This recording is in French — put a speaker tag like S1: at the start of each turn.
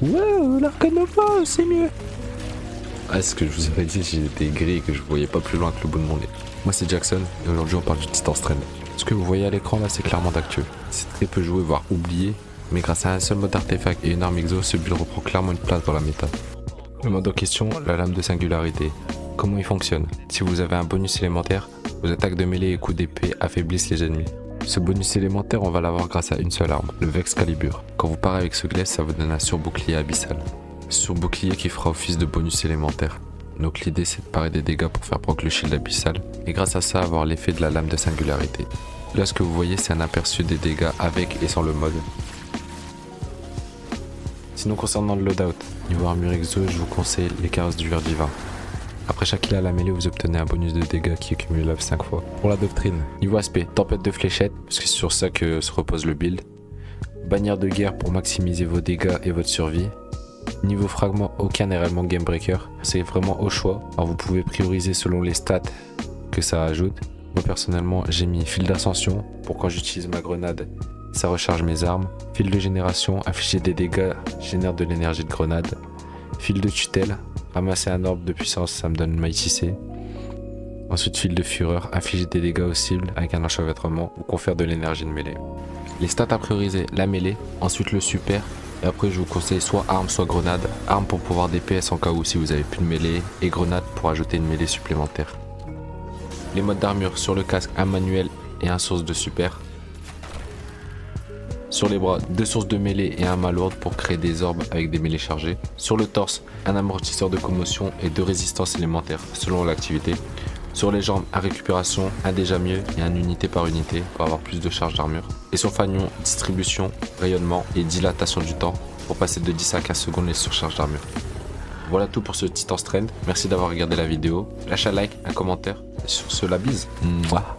S1: Ouais, l'Arcanova, c'est mieux. Ah, ce que je vous avais dit, j'étais gris et que je voyais pas plus loin que le bout de mon nez. Moi, c'est Jackson et aujourd'hui, on parle du Titan Strand. Ce que vous voyez à l'écran là, c'est clairement d'actu. C'est très peu joué, voire oublié, mais grâce à un seul mode artefact et une arme exo, ce build reprend clairement une place dans la méta. Le mode en question, la lame de singularité. Comment il fonctionne? Si vous avez un bonus élémentaire, vos attaques de mêlée et coups d'épée affaiblissent les ennemis. Ce bonus élémentaire, on va l'avoir grâce à une seule arme, le Vex Calibur. Quand vous parez avec ce glaive, ça vous donne un surbouclier abyssal. Surbouclier qui fera office de bonus élémentaire. Donc l'idée c'est de parer des dégâts pour faire proc le shield abyssal et grâce à ça avoir l'effet de la lame de singularité. Là ce que vous voyez c'est un aperçu des dégâts avec et sans le mode. Sinon concernant le loadout, niveau armure exo je vous conseille les carrosses du ver divin. Après chaque kill à la mêlée vous obtenez un bonus de dégâts qui est cumulable 5 fois. Pour la doctrine, niveau aspect, tempête de fléchettes, parce que c'est sur ça que se repose le build. Bannière de guerre pour maximiser vos dégâts et votre survie. Niveau fragment, aucun n'est réellement game breaker, c'est vraiment au choix. Alors vous pouvez prioriser selon les stats que ça ajoute. Moi personnellement j'ai mis fil d'ascension pour quand j'utilise ma grenade, ça recharge mes armes. Fil de génération, afficher des dégâts génère de l'énergie de grenade. Fil de tutelle, ramasser un orbe de puissance, ça me donne Mighty C. Ensuite fil de fureur, infliger des dégâts aux cibles avec un enchevêtrement ou confère de l'énergie de mêlée. Les stats à prioriser, la mêlée, ensuite le super. Et après je vous conseille soit arme soit grenade. Arme pour pouvoir DPS en cas où si vous avez plus de mêlée et grenade pour ajouter une mêlée supplémentaire. Les modes d'armure sur le casque, un manuel et un source de super. Sur les bras, 2 sources de mêlée et un main lourde pour créer des orbes avec des mêlées chargées. Sur le torse, un amortisseur de commotion et 2 résistances élémentaires selon l'activité. Sur les jambes, un récupération, un déjà mieux et un unité par unité pour avoir plus de charge d'armure. Et sur fanion, distribution, rayonnement et dilatation du temps pour passer de 10 à 15 secondes les surcharges d'armure. Voilà tout pour ce Titan Strand. Merci d'avoir regardé la vidéo. Lâchez un like, un commentaire et sur ce la bise. Mouah.